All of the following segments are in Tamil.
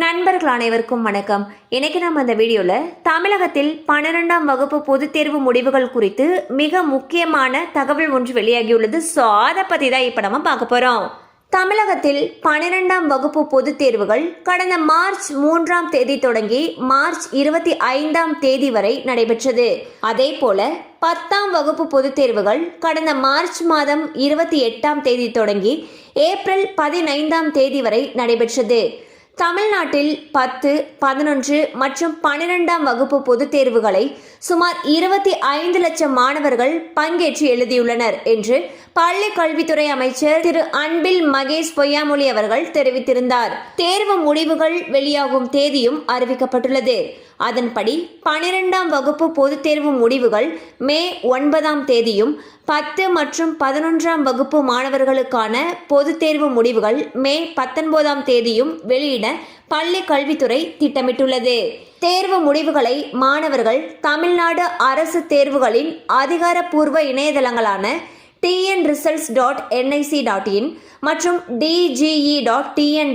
நண்பர்கள் அனைவருக்கும் வணக்கம். இன்னைக்கு நம்ம இந்த வீடியோவில் தமிழகத்தில் 12ஆம் வகுப்பு பொதுத் தேர்வு முடிவுகள் குறித்து மிக முக்கியமான தகவல் ஒன்று வெளியாகியுள்ளது. ஸோ அதை பற்றி தான் இப்போ நம்ம பார்க்க போகிறோம். தமிழகத்தில் 12ஆம் வகுப்பு பொதுத் தேர்வுகள் கடந்த மார்ச் 3ஆம் தேதி தொடங்கி மார்ச் 25ஆம் தேதி வரை நடைபெற்றது. அதே போல 10ஆம் வகுப்பு பொதுத் தேர்வுகள் கடந்த மார்ச் மாதம் 28ஆம் தேதி தொடங்கி ஏப்ரல் 15ஆம் தேதி வரை நடைபெற்றது. தமிழ்நாட்டில் 10, 11 மற்றும் 12ஆம் வகுப்பு பொதுத் தேர்வுகளை சுமார் 25 லட்சம் மாணவர்கள் பங்கேற்று எழுதியுள்ளனர் என்று பள்ளி கல்வித்துறை அமைச்சர் திரு அன்பில் மகேஷ் பொய்யாமொழி அவர்கள் தெரிவித்திருந்தார். தேர்வு முடிவுகள் வெளியாகும் தேதியும் அறிவிக்கப்பட்டுள்ளது. அதன்படி 12ஆம் வகுப்பு பொதுத் தேர்வு முடிவுகள் மே 9ஆம் தேதியும் 10 மற்றும் 11ஆம் வகுப்பு மாணவர்களுக்கான பொதுத் தேர்வு முடிவுகள் மே 19ஆம் தேதியும் வெளியிட பள்ளி கல்வித்துறை திட்டமிட்டுள்ளது. தேர்வு முடிவுகளை மாணவர்கள் தமிழ்நாடு அரசு தேர்வுகளின் அதிகாரப்பூர்வ இணையதளங்களான tnresults.nic.in மற்றும் dge.tn.gov.in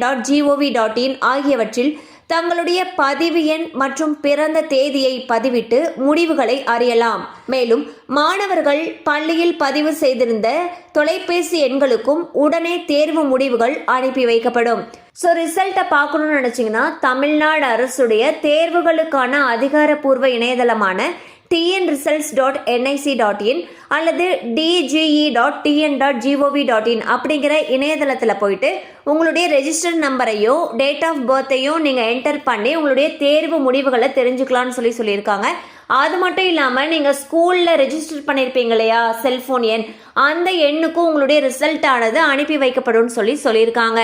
ஆகியவற்றில் தங்களுடைய பதிவு எண் மற்றும் பிறந்த தேதியை பதிவிட்டு முடிவுகளை அறியலாம். மேலும் மாணவர்கள் பள்ளியில் பதிவு செய்திருந்த தொலைபேசி எண்களுக்கும் உடனே தேர்வு முடிவுகள் அனுப்பி வைக்கப்படும். ஸோ ரிசல்ட்டை பார்க்கணும்னு நினச்சிங்கன்னா தமிழ்நாடு அரசுடைய தேர்வுகளுக்கான அதிகாரப்பூர்வ இணையதளமான tnresults.nic.in அல்லது dge.tn.gov.in அப்படிங்கிற இணையதளத்தில் போயிட்டு உங்களுடைய ரெஜிஸ்டர் நம்பரையோ டேட் ஆஃப் பர்த்தையோ நீங்கள் என்டர் பண்ணி உங்களுடைய தேர்வு முடிவுகளை தெரிஞ்சுக்கலாம்னு சொல்லியிருக்காங்க. அது மட்டும் இல்லாமல் நீங்கள் ஸ்கூலில் ரெஜிஸ்டர் பண்ணியிருப்பீங்க இல்லையா செல்ஃபோன் எண், அந்த எண்ணுக்கும் உங்களுடைய ரிசல்ட் ஆனது அனுப்பி வைக்கப்படும் சொல்லியிருக்காங்க.